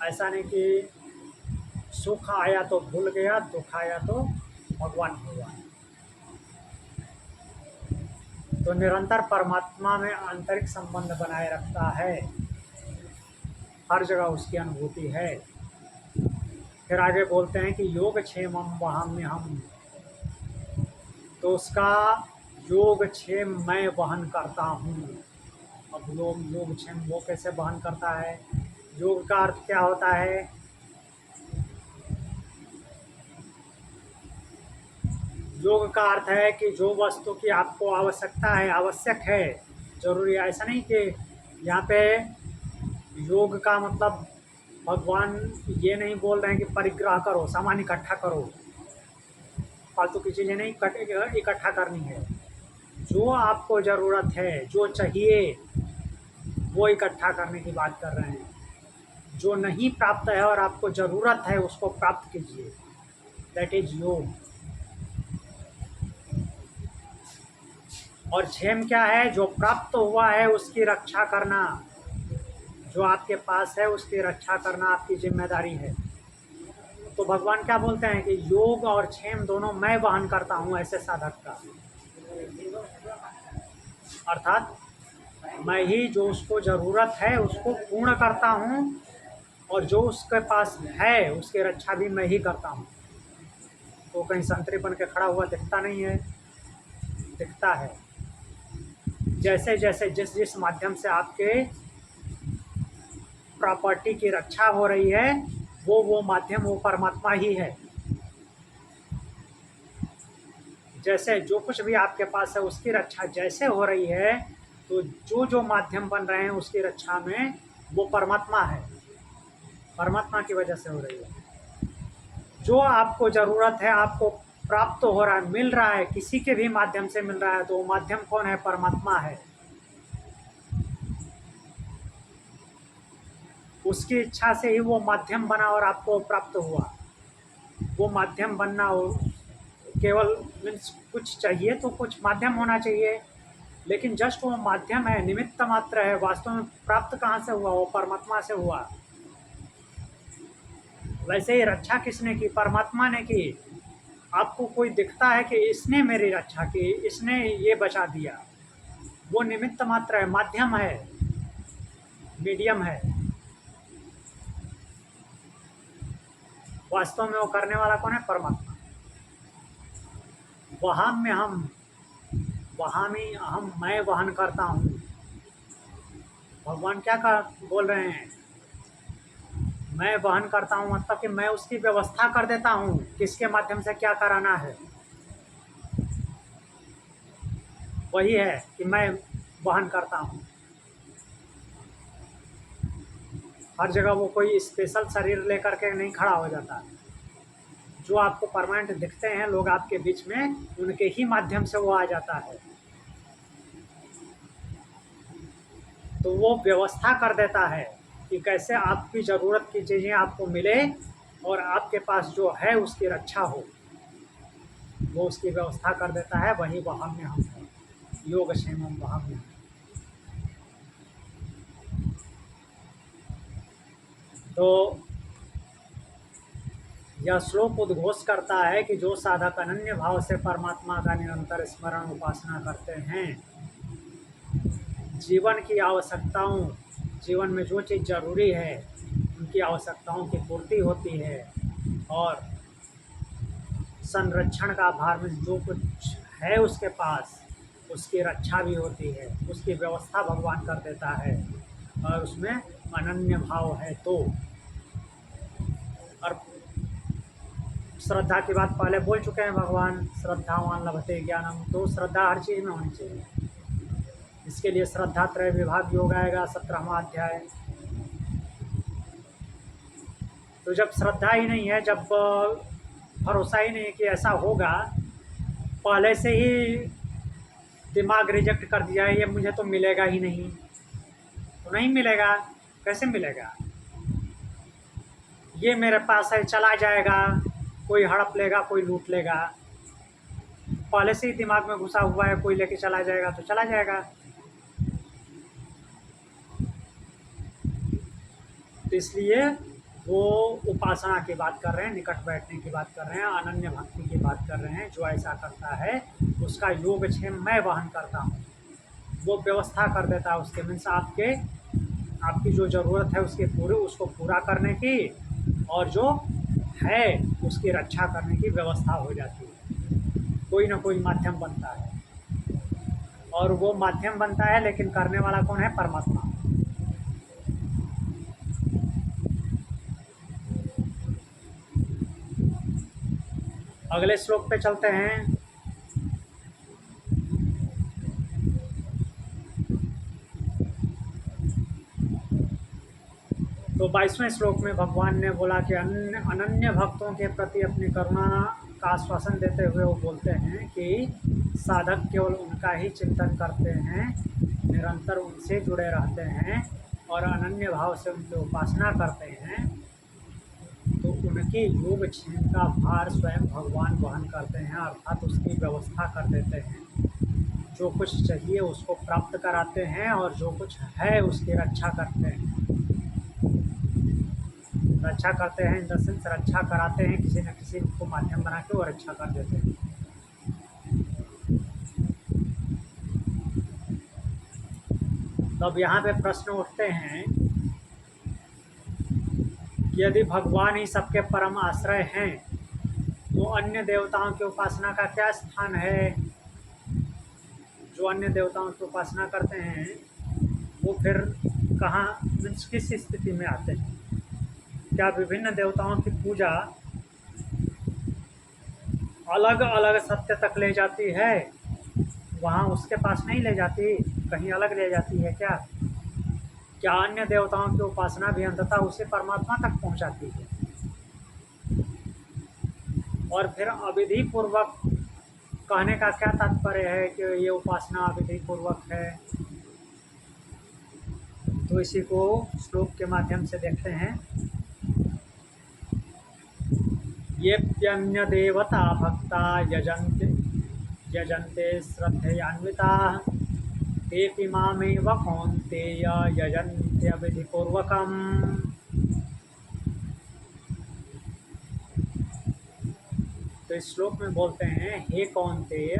ऐसा नहीं कि सुख आया तो भूल गया, दुख आया तो भगवान भगवान। तो निरंतर परमात्मा में आंतरिक संबंध बनाए रखता है, हर जगह उसकी अनुभूति है। फिर आगे बोलते हैं कि योग क्षेमम वहाम्यहम्, तो उसका योग क्षेम मैं वहन करता हूँ। अब योग क्षेम वो कैसे वहन करता है? योग का अर्थ क्या होता है? योग का अर्थ है कि जो वस्तु की आपको आवश्यकता है, आवश्यक है, जरूरी है। ऐसा नहीं कि यहाँ पे योग का मतलब भगवान ये नहीं बोल रहे हैं कि परिग्रह करो, सामान इकट्ठा करो, फालतू की चीज़ें नहीं इकट्ठा करनी है। जो आपको ज़रूरत है, जो चाहिए, वो इकट्ठा करने की बात कर रहे हैं। जो नहीं प्राप्त है और आपको ज़रूरत है, उसको प्राप्त कीजिए, दैट इज योग। और क्षेम क्या है? जो प्राप्त हुआ है उसकी रक्षा करना, जो आपके पास है उसकी रक्षा करना आपकी जिम्मेदारी है। तो भगवान क्या बोलते हैं कि योग और क्षेम दोनों मैं वहन करता हूँ ऐसे साधक का। अर्थात मैं ही जो उसको ज़रूरत है उसको पूर्ण करता हूँ, और जो उसके पास है उसकी रक्षा भी मैं ही करता हूँ। तो कहीं संतरी बन के खड़ा हुआ दिखता नहीं है, दिखता है। जैसे जैसे जिस जिस माध्यम से आपके प्रॉपर्टी की रक्षा हो रही है, वो माध्यम वो परमात्मा ही है। जैसे जो कुछ भी आपके पास है उसकी रक्षा जैसे हो रही है, तो जो जो माध्यम बन रहे हैं उसकी रक्षा में वो परमात्मा है, परमात्मा की वजह से हो रही है। जो आपको ज़रूरत है, आपको प्राप्त हो रहा है, मिल रहा है, किसी के भी माध्यम से मिल रहा है, तो वो माध्यम कौन है? परमात्मा है। उसकी इच्छा से ही वो माध्यम बना और आपको प्राप्त हुआ। वो माध्यम बनना हो, केवल मीन्स कुछ चाहिए तो कुछ माध्यम होना चाहिए, लेकिन जस्ट वो माध्यम है, निमित्त मात्र है। वास्तव में प्राप्त कहाँ से हुआ? वो परमात्मा से हुआ। वैसे ही रक्षा किसने की? परमात्मा ने की। आपको कोई दिखता है कि इसने मेरी रक्षा की, इसने ये बचा दिया, वो निमित्त मात्र है, माध्यम है, मीडियम है। वास्तव में वो करने वाला कौन है? परमात्मा। वहाम्यहम्, वहामी अहम, मैं वहन करता हूँ। भगवान क्या बोल रहे हैं? मैं वहन करता हूँ मतलब कि मैं उसकी व्यवस्था कर देता हूँ, किसके माध्यम से क्या कराना है। वही है कि मैं वहन करता हूँ। हर जगह वो कोई स्पेशल शरीर लेकर के नहीं खड़ा हो जाता। जो आपको परमानेंट दिखते हैं लोग आपके बीच में, उनके ही माध्यम से वो आ जाता है। तो वो व्यवस्था कर देता है कि कैसे आपकी ज़रूरत की चीज़ें आपको मिले और आपके पास जो है उसकी रक्षा हो, वो उसकी व्यवस्था कर देता है। वही वहाम्यहम् है, योग क्षेमम वहाम्यहम्। तो यह श्लोक उद्घोष करता है कि जो साधक अनन्य भाव से परमात्मा का निरंतर स्मरण उपासना करते हैं, जीवन की आवश्यकताओं, जीवन में जो चीज़ ज़रूरी है उनकी आवश्यकताओं की पूर्ति होती है, और संरक्षण का भार में जो कुछ है उसके पास उसकी रक्षा भी होती है, उसकी व्यवस्था भगवान कर देता है, और उसमें अनन्य भाव है। तो और श्रद्धा की बात पहले बोल चुके हैं भगवान, श्रद्धावान लभते ज्ञानम, तो श्रद्धा हर चीज़ में होनी चाहिए। इसके लिए श्रद्धा त्रय विभाग योग आएगा 17वां अध्याय। तो जब श्रद्धा ही नहीं है, जब भरोसा ही नहीं है कि ऐसा होगा, पहले से ही दिमाग रिजेक्ट कर दिया है ये मुझे तो मिलेगा ही नहीं, तो नहीं मिलेगा, कैसे मिलेगा, ये मेरे पास है चला जाएगा, कोई हड़प लेगा कोई लूट लेगा, पहले से ही दिमाग में घुसा हुआ है कोई लेके चला जाएगा तो चला जाएगा। तो इसलिए वो उपासना की बात कर रहे हैं, निकट बैठने की बात कर रहे हैं, अनन्य भक्ति की बात कर रहे हैं। जो ऐसा करता है उसका योगक्षेम मैं वहन करता हूँ, वो व्यवस्था कर देता है उसके, मीन्स आपकी जो ज़रूरत है उसको पूरा करने की, और जो है उसकी रक्षा करने की व्यवस्था हो जाती है। कोई ना कोई माध्यम बनता है, और वो माध्यम बनता है लेकिन करने वाला कौन है? परमात्मा। अगले श्लोक पे चलते हैं। तो 22वें श्लोक में भगवान ने बोला कि अनन्य भक्तों के प्रति अपनी करुणा का आश्वासन देते हुए वो बोलते हैं कि साधक केवल उनका ही चिंतन करते हैं, निरंतर उनसे जुड़े रहते हैं और अनन्य भाव से उनकी उपासना करते हैं, तो उनके योगक्षेम का भार स्वयं भगवान वहन करते हैं, अर्थात उसकी व्यवस्था कर देते हैं। जो कुछ चाहिए उसको प्राप्त कराते हैं और जो कुछ है उसकी रक्षा करते हैं। रक्षा करते हैं इन द सेंस रक्षा कराते हैं, किसी न किसी को माध्यम बना के वो रक्षा कर देते हैं। तो अब यहाँ पे प्रश्न उठते हैं कि यदि भगवान ही सबके परम आश्रय हैं तो अन्य देवताओं की उपासना का क्या स्थान है? जो अन्य देवताओं की उपासना करते हैं वो फिर कहाँ, मीन्स किस स्थिति में आते हैं? क्या विभिन्न देवताओं की पूजा अलग अलग सत्य तक ले जाती है, वहाँ उसके पास नहीं ले जाती, कहीं अलग ले जाती है क्या? क्या अन्य देवताओं की उपासना भी अंततः उसे परमात्मा तक पहुँचाती है? और फिर अविधि पूर्वक कहने का क्या तात्पर्य है कि ये उपासना अविधि पूर्वक है? तो इसी को श्लोक के माध्यम से देखते हैं। ये प्यन्य देवता भक्ता यजन्ते श्रद्धयान्विताः तेऽपि मामेव कौन्तेय यजन्त्यविधिपूर्वकम्। तो इस श्लोक में बोलते हैं, हे कौन्तेय,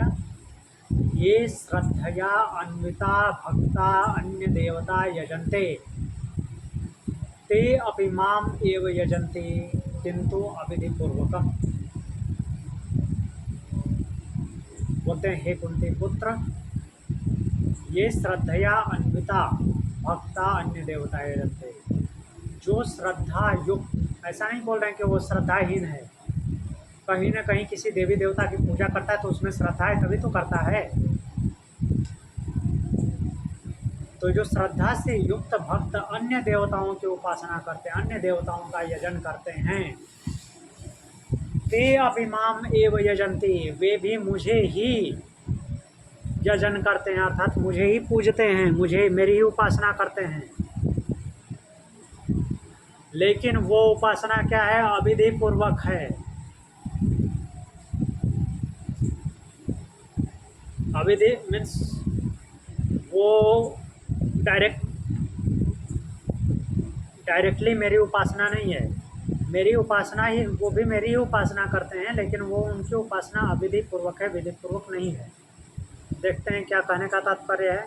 ये श्रद्धया अन्विता भक्ता अन्य देवता यजन्ते ते अपि माम एव यजन्ते किंतु अविधि पूर्वकम। बोलते हैं, हे कुंती पुत्र, ये श्रद्धया अन्विता भक्ता अन्य देवता यजन्ते, जो श्रद्धा युक्त, ऐसा नहीं बोल रहे हैं कि वो श्रद्धाहीन है, कहीं ना कहीं किसी देवी देवता की पूजा करता है तो उसमें श्रद्धा है तभी तो करता है। तो जो श्रद्धा से युक्त भक्त अन्य देवताओं की उपासना करते हैं, अन्य देवताओं का यजन करते हैं, ते अपि माम एव यजन्ति, वे भी मुझे ही यजन करते हैं, अर्थात मुझे ही पूजते हैं, मुझे मेरी ही उपासना करते हैं। लेकिन वो उपासना क्या है? अविधि पूर्वक है। अविधि मीन्स वो डायरेक्टली मेरी उपासना नहीं है, मेरी उपासना ही, वो भी मेरी ही उपासना करते हैं, लेकिन वो उनकी उपासना अविधि पूर्वक है, विधि पूर्वक नहीं है। देखते हैं क्या कहने का तात्पर्य है।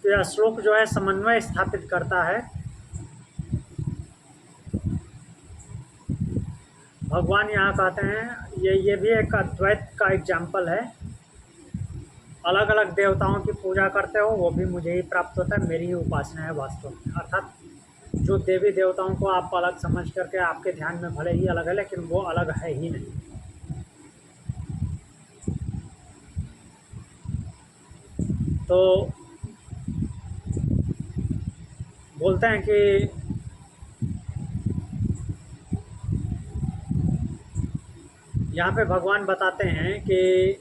तो यह श्लोक जो है समन्वय स्थापित करता है। भगवान यहाँ कहते हैं ये भी एक अद्वैत का एग्जाम्पल है। अलग अलग देवताओं की पूजा करते हो वो भी मुझे ही प्राप्त होता है, मेरी ही उपासना है वास्तव में। अर्थात जो देवी देवताओं को आप अलग समझ करके आपके ध्यान में भले ही अलग है, लेकिन वो अलग है ही नहीं। तो बोलते हैं कि यहाँ पे भगवान बताते हैं कि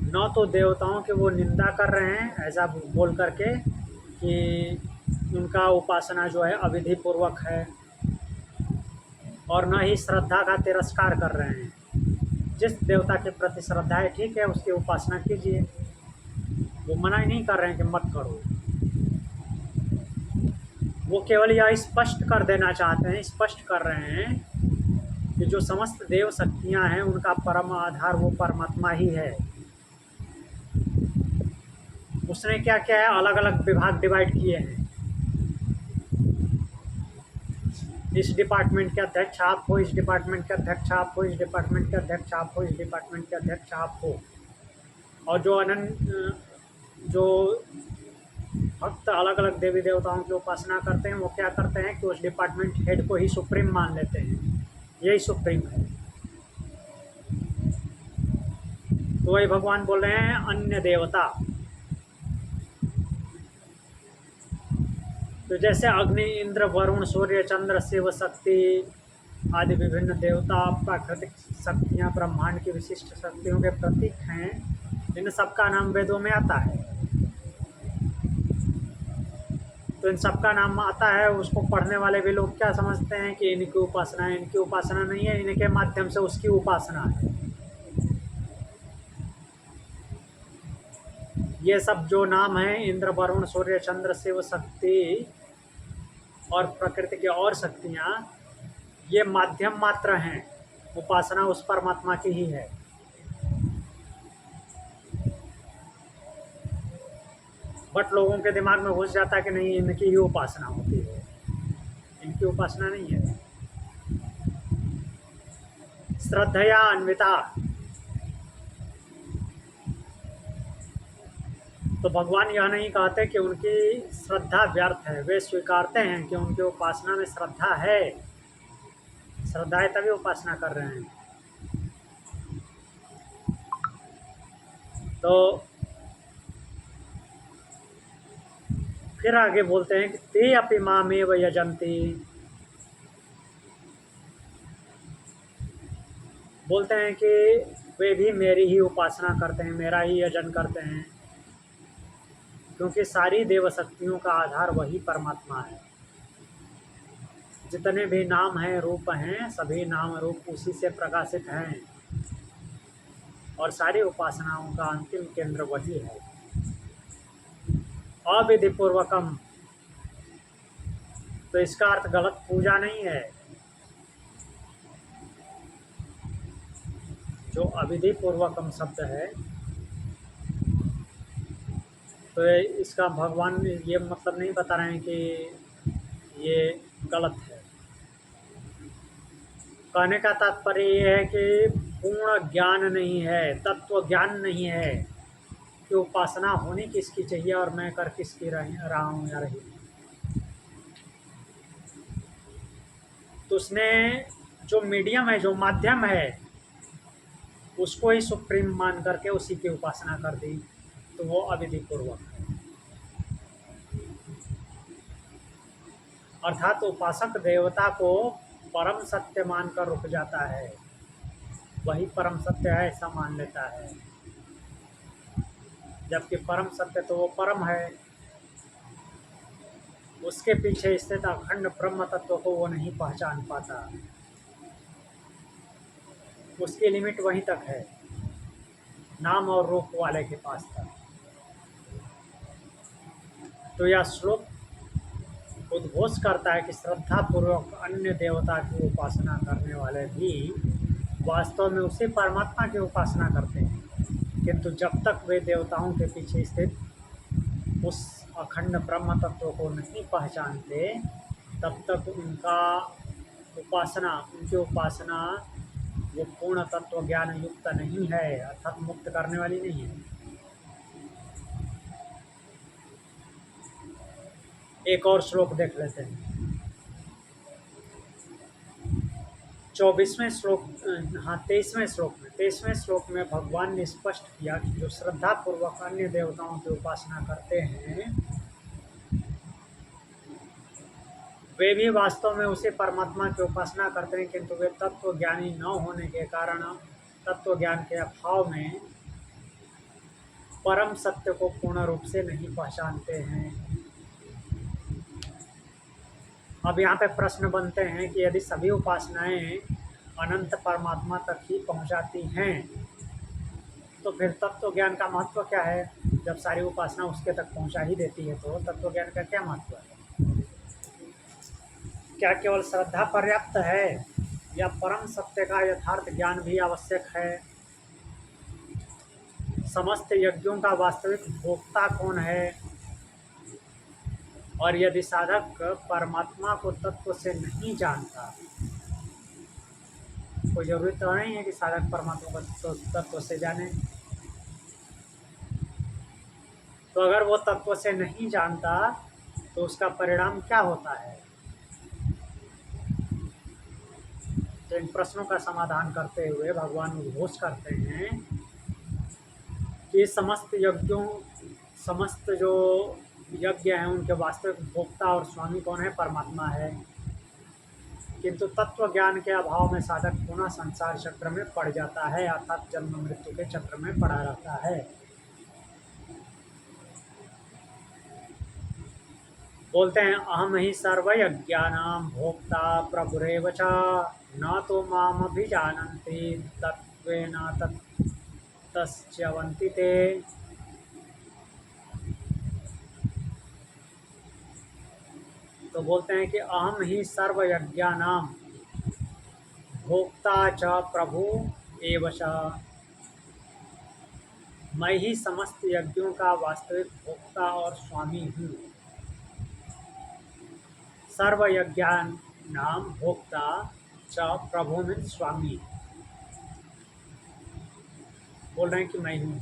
न तो देवताओं की वो निंदा कर रहे हैं ऐसा बोल करके कि उनका उपासना जो है अविधि पूर्वक है, और न ही श्रद्धा का तिरस्कार कर रहे हैं। जिस देवता के प्रति श्रद्धा है ठीक है, उसकी उपासना कीजिए, वो मना ही नहीं कर रहे हैं कि मत करो। वो केवल यह स्पष्ट कर देना चाहते हैं, स्पष्ट कर रहे हैं कि जो समस्त देव शक्तियाँ हैं उनका परम आधार वो परमात्मा ही है। उसने क्या क्या है, अलग अलग विभाग डिवाइड किए हैं। इस डिपार्टमेंट के अध्यक्ष आप हो, इस डिपार्टमेंट के अध्यक्ष आप हो, इस डिपार्टमेंट के अध्यक्ष आप हो, इस डिपार्टमेंट के अध्यक्ष आप हो। और जो भक्त अलग अलग देवी देवताओं की उपासना करते हैं वो क्या करते हैं कि उस डिपार्टमेंट हेड को ही सुप्रीम मान लेते हैं, यही सुप्रीम है। तो वही भगवान बोल रहे हैं अन्य देवता। तो जैसे अग्नि, इंद्र, वरुण, सूर्य, चंद्र, शिव, शक्ति आदि विभिन्न देवता प्राकृतिक शक्तियाँ ब्रह्मांड की विशिष्ट शक्तियों के प्रतीक हैं, इन सबका नाम वेदों में आता है। तो इन सबका नाम आता है, उसको पढ़ने वाले भी लोग क्या समझते हैं कि इनकी उपासना है। इनकी उपासना नहीं है, इनके माध्यम से उसकी उपासना है। ये सब जो नाम हैं इंद्र, वरुण, सूर्य, चंद्र, शिव, शक्ति और प्रकृति की और शक्तियाँ, ये माध्यम मात्र हैं, उपासना उस परमात्मा की ही है। बट लोगों के दिमाग में घुस जाता है कि नहीं इनकी ही उपासना होती है। इनकी उपासना नहीं है। श्रद्धया अन्विता, तो भगवान यह नहीं कहते कि उनकी श्रद्धा व्यर्थ है। वे स्वीकारते हैं कि उनकी उपासना में श्रद्धा है, श्रद्धा है तभी उपासना कर रहे हैं। तो फिर आगे बोलते हैं कि ते अपि मामेव यजन्ति, बोलते हैं कि वे भी मेरी ही उपासना करते हैं, मेरा ही यजन करते हैं, क्योंकि सारी देव शक्तियों का आधार वही परमात्मा है। जितने भी नाम हैं, रूप हैं, सभी नाम रूप उसी से प्रकाशित हैं, और सारी उपासनाओं का अंतिम केंद्र वही है। अविधि पूर्वकम, तो इसका अर्थ गलत पूजा नहीं है। जो अविधि पूर्वकम शब्द है, तो इसका भगवान ये मतलब नहीं बता रहे हैं कि ये गलत है। कहने का तात्पर्य ये है कि पूर्ण ज्ञान नहीं है, तत्व ज्ञान नहीं है कि उपासना होनी किसकी चाहिए और मैं कर किसकी रहा हूँ या रही। तो उसने जो मीडियम है, जो माध्यम है, उसको ही सुप्रीम मान करके उसी की उपासना कर दी, तो वो अविधि पूर्वक है। अर्थात उपासक देवता को परम सत्य मानकर रुक जाता है, वही परम सत्य है ऐसा मान लेता है, जबकि परम सत्य तो वो परम है। उसके पीछे स्थित अखंड ब्रह्म तत्व को वो नहीं पहचान पाता, उसकी लिमिट वहीं तक है, नाम और रूप वाले के पास तक। तो यह श्लोक उद्घोष करता है कि श्रद्धापूर्वक अन्य देवता की उपासना करने वाले भी वास्तव में उसी परमात्मा की उपासना करते हैं, किंतु जब तक वे देवताओं के पीछे स्थित उस अखंड ब्रह्म तत्व को नहीं पहचानते, तब तक उनकी उपासना वो पूर्ण तत्व ज्ञान युक्त नहीं है, अर्थात मुक्त करने वाली नहीं है। एक और श्लोक देख लेते हैं। 24वें श्लोक, हाँ 23वें श्लोक में भगवान ने स्पष्ट किया कि जो श्रद्धा पूर्वक अन्य देवताओं की उपासना करते हैं वे भी वास्तव में उसी परमात्मा की उपासना करते हैं, किंतु वे तत्व ज्ञानी न होने के कारण तत्व ज्ञान के अभाव में परम सत्य को पूर्ण रूप से नहीं पहचानते हैं। अब यहाँ पे प्रश्न बनते हैं कि यदि सभी उपासनाएं अनंत परमात्मा तक ही पहुँचाती हैं तो फिर तत्व ज्ञान का महत्व क्या है? जब सारी उपासना उसके तक पहुँचा ही देती है तो तत्व ज्ञान का क्या महत्व है? क्या केवल श्रद्धा पर्याप्त है या परम सत्य का यथार्थ ज्ञान भी आवश्यक है? समस्त यज्ञों का वास्तविक भोक्ता कौन है? और यदि साधक परमात्मा को तत्व से नहीं जानता, कोई जरूरी तो नहीं है कि साधक परमात्मा को तत्व से जाने, तो अगर वो तत्व से नहीं जानता तो उसका परिणाम क्या होता है? तो इन प्रश्नों का समाधान करते हुए भगवान उद्घोष करते हैं कि समस्त जो यज्ञ हैं उनके वास्तविक भोक्ता और स्वामी कौन है? परमात्मा है। किंतु तत्व ज्ञान के अभाव में साधक पुनः संसार चक्र में पड़ जाता है, अर्थात जन्म मृत्यु के चक्र में पड़ा रहता है। बोलते हैं अहम ही सर्वयज्ञानां भोक्ता प्रभुरेव च न तो माम अभिजानन्ति तत्त्वेन तस्यवन्ति ते। तो बोलते हैं कि अहम ही सर्वयज्ञानां भोक्ता च प्रभु एव च, मैं ही समस्त यज्ञों का वास्तविक भोक्ता और स्वामी हूँ। सर्वयज्ञानां भोक्ता च प्रभु में स्वामी, बोल रहे हैं कि मैं हूँ।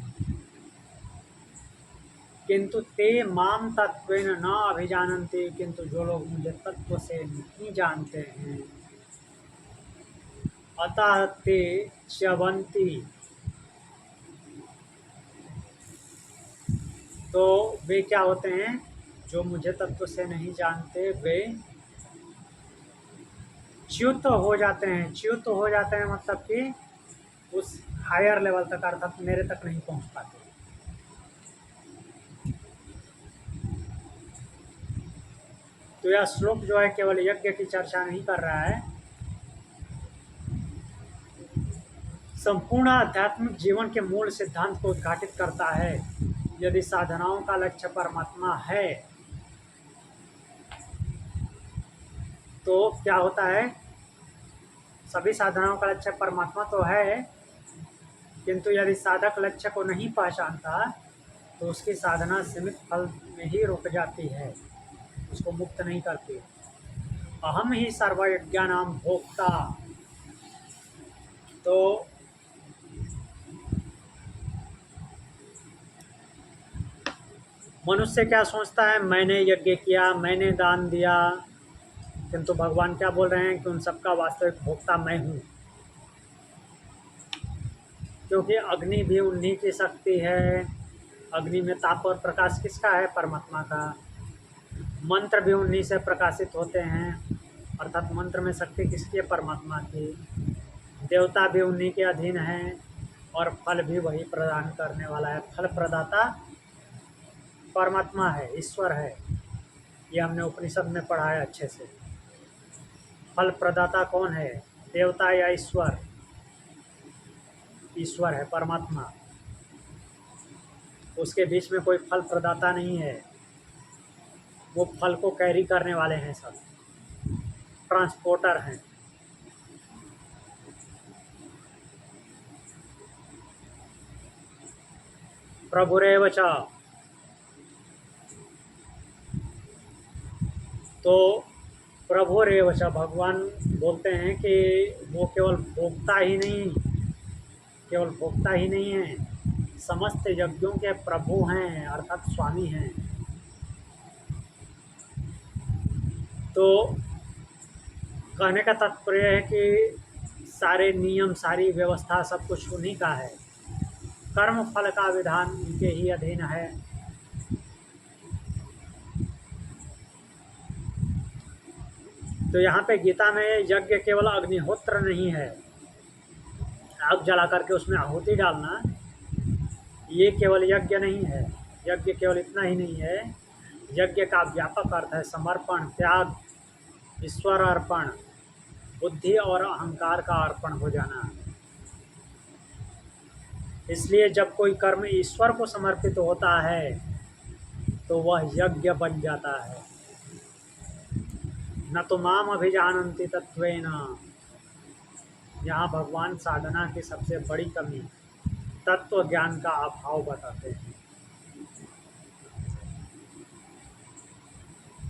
किंतु ते माम तत्वेन न अभिजानन्ति, किंतु जो लोग मुझे तत्व से नहीं जानते हैं, अतः ते च्यवन्ति, तो वे क्या होते हैं? जो मुझे तत्व से नहीं जानते वे च्युत हो जाते हैं। च्युत हो जाते हैं मतलब कि उस हायर लेवल तक, अर्थात मेरे तक नहीं पहुंच पाते। तो यह श्लोक जो है केवल यज्ञ की चर्चा नहीं कर रहा है, संपूर्ण आध्यात्मिक जीवन के मूल सिद्धांत को उद्घाटित करता है। यदि साधनाओं का लक्ष्य परमात्मा है तो क्या होता है? सभी साधनाओं का लक्ष्य परमात्मा तो है, किंतु यदि साधक लक्ष्य को नहीं पहचानता तो उसकी साधना सीमित फल में ही रुक जाती है, उसको मुक्त नहीं करती। अहम ही सर्वयज्ञानां भोक्ता, तो मनुष्य क्या सोचता है? मैंने यज्ञ किया, मैंने दान दिया, किंतु भगवान क्या बोल रहे हैं कि उन सबका वास्तविक भोक्ता मैं हूँ। क्योंकि अग्नि भी उन्हीं की शक्ति है। अग्नि में ताप और प्रकाश किसका है? परमात्मा का। मंत्र भी उन्हीं से प्रकाशित होते हैं, अर्थात मंत्र में शक्ति किसकी है? परमात्मा की। देवता भी उन्हीं के अधीन हैं और फल भी वही प्रदान करने वाला है। फल प्रदाता परमात्मा है, ईश्वर है। ये हमने उपनिषद में पढ़ा है अच्छे से। फल प्रदाता कौन है? देवता या ईश्वर? ईश्वर है, परमात्मा। उसके बीच में कोई फल प्रदाता नहीं है। वो फल को कैरी करने वाले हैं, सब ट्रांसपोर्टर हैं। प्रभुरेव च, तो प्रभुरेव च भगवान बोलते हैं कि वो केवल भोक्ता ही नहीं है, समस्त यज्ञों के प्रभु हैं, अर्थात स्वामी हैं। तो कहने का तात्पर्य है कि सारे नियम, सारी व्यवस्था, सब कुछ उन्हीं का है। कर्म फल का विधान उनके ही अधीन है। तो यहाँ पे गीता में यज्ञ केवल अग्निहोत्र नहीं है, आग जला करके उसमें आहुति डालना, ये केवल यज्ञ नहीं है। यज्ञ केवल इतना ही नहीं है, यज्ञ का व्यापक अर्थ है समर्पण, त्याग, ईश्वर अर्पण, बुद्धि और अहंकार का अर्पण हो जाना। इसलिए जब कोई कर्म ईश्वर को समर्पित होता है तो वह यज्ञ बन जाता है। न तो माम अभिजानन्ति तत्वेन, यहाँ भगवान साधना की सबसे बड़ी कमी तत्व ज्ञान का अभाव बताते हैं।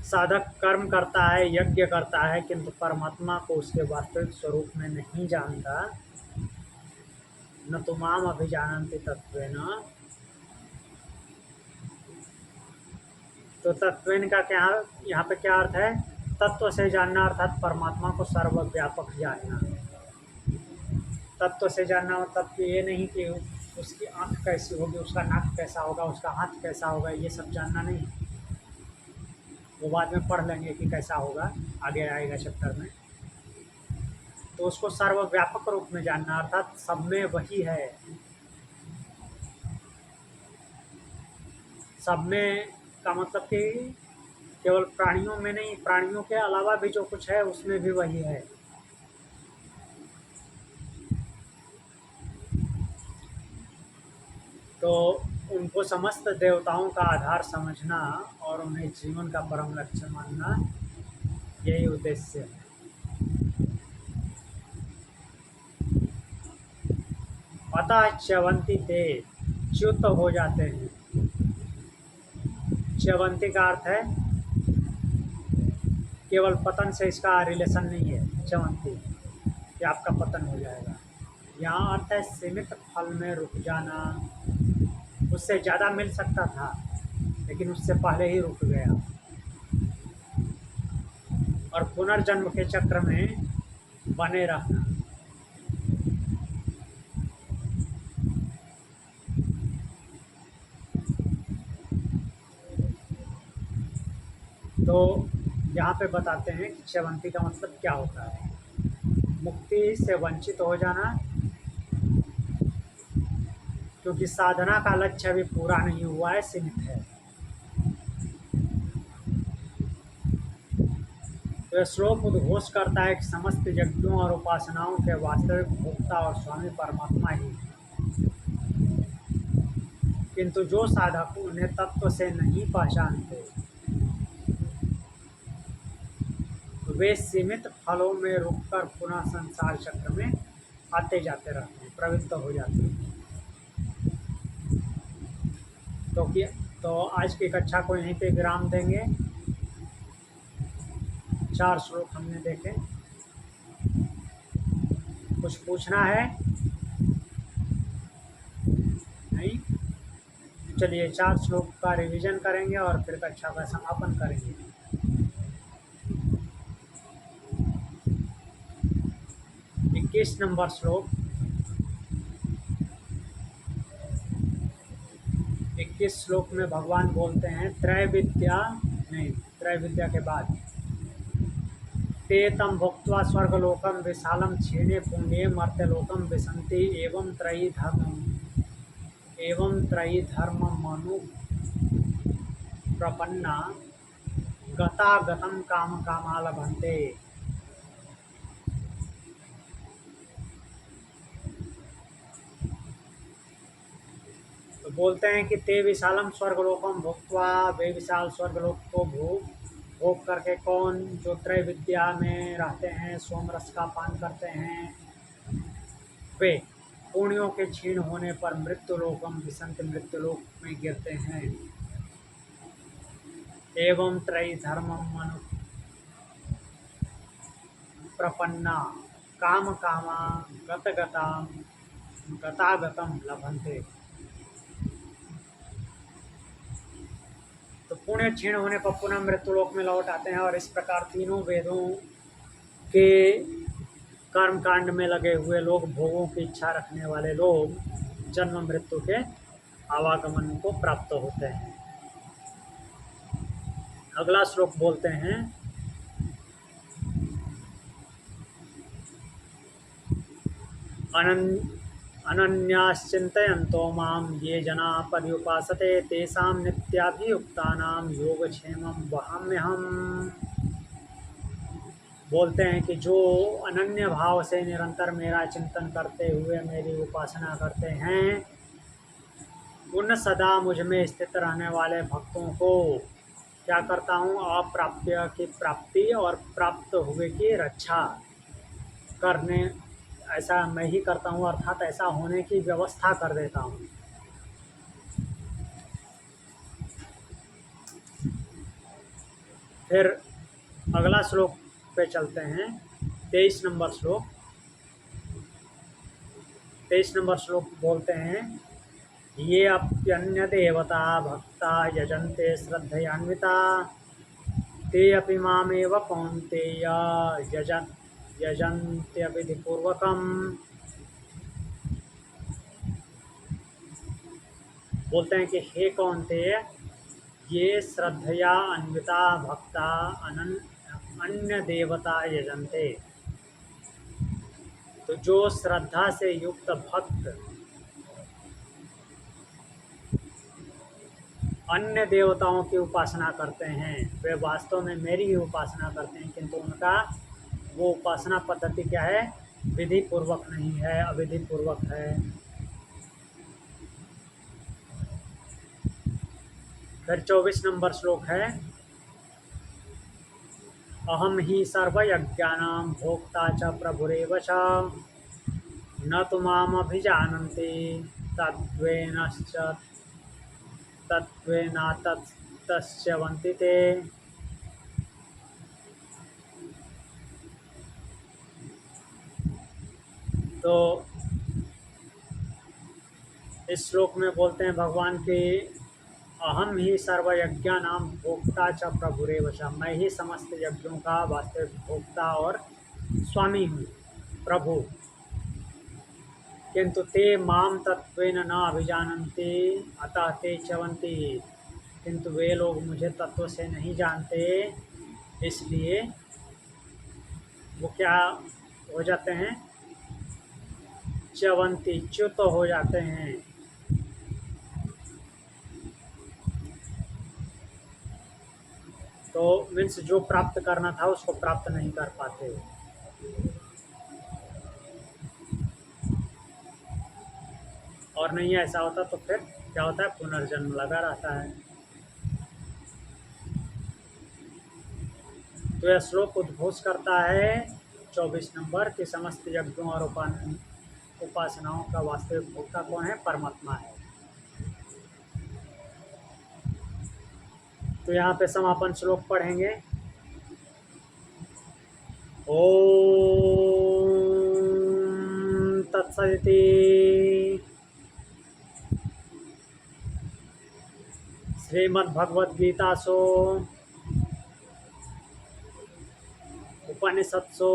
साधक कर्म करता है, यज्ञ करता है, किंतु परमात्मा को उसके वास्तविक स्वरूप में नहीं जानता। न तो माम अभिजानन्ति तत्वेन, तो तत्वेन का क्या, यहाँ पे क्या अर्थ है? तत्व से जानना अर्थात परमात्मा को सर्वव्यापक जानना। तत्व से जानना मतलब कि ये नहीं कि उसकी आँख कैसी होगी, उसका नाक कैसा होगा, उसका हाथ कैसा होगा, ये सब जानना नहीं। वो बाद में पढ़ लेंगे कि कैसा होगा, आगे आएगा चैप्टर में। तो उसको सर्वव्यापक रूप में जानना अर्थात सब में वही है। सब में का मतलब कि केवल प्राणियों में नहीं, प्राणियों के अलावा भी जो कुछ है उसमें भी वही है। तो उनको समस्त देवताओं का आधार समझना और उन्हें जीवन का परम लक्ष्य मानना, यही उद्देश्य है। अतः च्यवंती ते, च्युत हो जाते हैं। च्यवंती का अर्थ है केवल पतन से इसका रिलेशन नहीं है। च्यवंती कि आपका पतन हो जाएगा। यहाँ अर्थ है सीमित फल में रुक जाना। उससे ज़्यादा मिल सकता था लेकिन उससे पहले ही रुक गया, और पुनर्जन्म के चक्र में बने रहना। तो यहाँ पे बताते हैं कि च्यवंती का मतलब क्या होता है। मुक्ति से वंचित हो जाना, क्योंकि साधना का लक्ष्य अभी पूरा नहीं हुआ है, सीमित है। तो यह श्लोक उद्घोष करता है कि समस्त यज्ञों और उपासनाओं के वास्तविक भोक्ता और स्वामी परमात्मा ही है, किंतु जो साधक उन्हें तत्व से नहीं पहचानते वे सीमित फलों में रुककर पुनः संसार चक्र में आते जाते रहते हैं, प्रवृत्त हो जाते हैं। तो आज की कक्षा को यहीं पे विराम देंगे। 4 श्लोक हमने देखे। कुछ पूछना है? नहीं? चलिए 4 श्लोक का रिवीजन करेंगे और फिर कक्षा का समापन करेंगे। 21 नंबर श्लोक। 21 श्लोक में भगवान बोलते हैं त्रैविद्या के बाद ते तं भुक्त्वा स्वर्गलोकं विशालं क्षीणे पुण्ये मर्त्यलोकं विशन्ति एवं त्रयी धर्ममनु प्रपन्ना गतागतं काम कामा लभन्ते। तो बोलते हैं कि ते विशालम स्वर्गलोकम भुक्त्वा, वे विशाल स्वर्गलोक को भोग करके कौन? जो त्रय विद्या में रहते हैं, सोमरस का पान करते हैं, वे पुण्यों के क्षीण होने पर मृत्युलोकम विसंत, मृत्युलोक में गिरते हैं। एवं त्रयी धर्मम मनु प्रपन्ना काम कामा गतागतम लभन्ते। तो पुण्य क्षीण होने पर पुनः मृत्युलोक में लौट आते हैं, और इस प्रकार तीनों वेदों के कर्म कांड में लगे हुए लोग, भोगों की इच्छा रखने वाले लोग जन्म मृत्यु के आवागमन को प्राप्त होते हैं। अगला श्लोक बोलते हैं, अनन्याश्चिन्तयन्तो मां ये जना पर्युपासते तेषां नित्याभियुक्तानां योगक्षेमं वहाम्यहम्। बोलते हैं कि जो अनन्य भाव से निरंतर मेरा चिंतन करते हुए मेरी उपासना करते हैं, उन सदा मुझ में स्थित रहने वाले भक्तों को क्या करता हूँ, अप्राप्य की प्राप्ति और प्राप्त हुए की रक्षा करने, ऐसा मैं ही करता हूँ, अर्थात ऐसा होने की व्यवस्था कर देता हूँ। फिर अगला श्लोक पे चलते हैं, 23 नंबर श्लोक। 23 नंबर श्लोक बोलते हैं, ये अप्यन्य देवता भक्ता यजन्ते श्रद्धयान्विता ते अपि मामेव कौन्तेय यजन्त्यविधिपूर्वकम्। बोलते हैं कि हे कौन्तेय, ये श्रद्धया अन्विता भक्ता अन्य देवता यजन्ते, तो जो श्रद्धा से युक्त भक्त अन्य देवताओं की उपासना करते हैं, वे वास्तव में मेरी ही उपासना करते हैं, किंतु उनका वो उपासना पद्धति क्या है, विधि पूर्वक नहीं है, अविधि पूर्वक है। फिर 24 नंबर श्लोक है, अहम ही सर्वयज्ञानां भोक्ता च प्रभुरेव च न तु मामभिजानन्ति तत्त्वेनातस्तस्यवन्ति ते। तो इस श्लोक में बोलते हैं भगवान की, अहम ही सर्वयज्ञानां भोक्ता च प्रभुरेव च, मैं ही समस्त यज्ञों का वास्तविक भोक्ता और स्वामी हूँ, प्रभु। किंतु ते माम तत्वेन न अभिजानन्ति अतः ते च्यवन्ति, किंतु वे लोग मुझे तत्व से नहीं जानते, इसलिए वो क्या हो जाते हैं, च्यवन्ति, च्युत हो जाते हैं। तो मीन्स जो प्राप्त करना था उसको प्राप्त नहीं कर पाते। और नहीं ऐसा होता तो फिर क्या होता है, पुनर्जन्म लगा रहता है। तो यह श्लोक उद्घोष करता है 24 नंबर कि समस्त यज्ञों और उपासनाओं का वास्तविक भोक्ता कौन है, परमात्मा है। तो यहाँ पे समापन श्लोक पढ़ेंगे, ओम तत्सदिति श्रीमद्भगवद्गीतासु उपनिषत्सु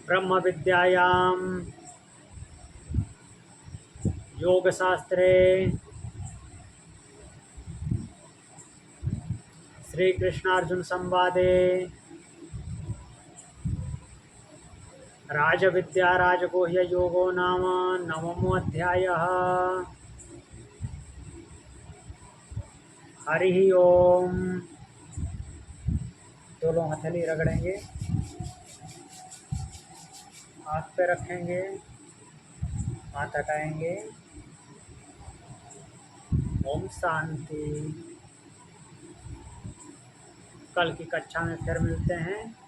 ब्रह्म विद्यायां योगशास्त्रे श्री कृष्णार्जुन संवादे राजविद्या राजगुह्य योगो नाम नवमोऽध्यायः। हरि ओम। दोनों हथेली रगड़ेंगे, हाथ पे रखेंगे, हाथ हटाएंगे। ओम शांति। कल की कक्षा में फिर मिलते हैं।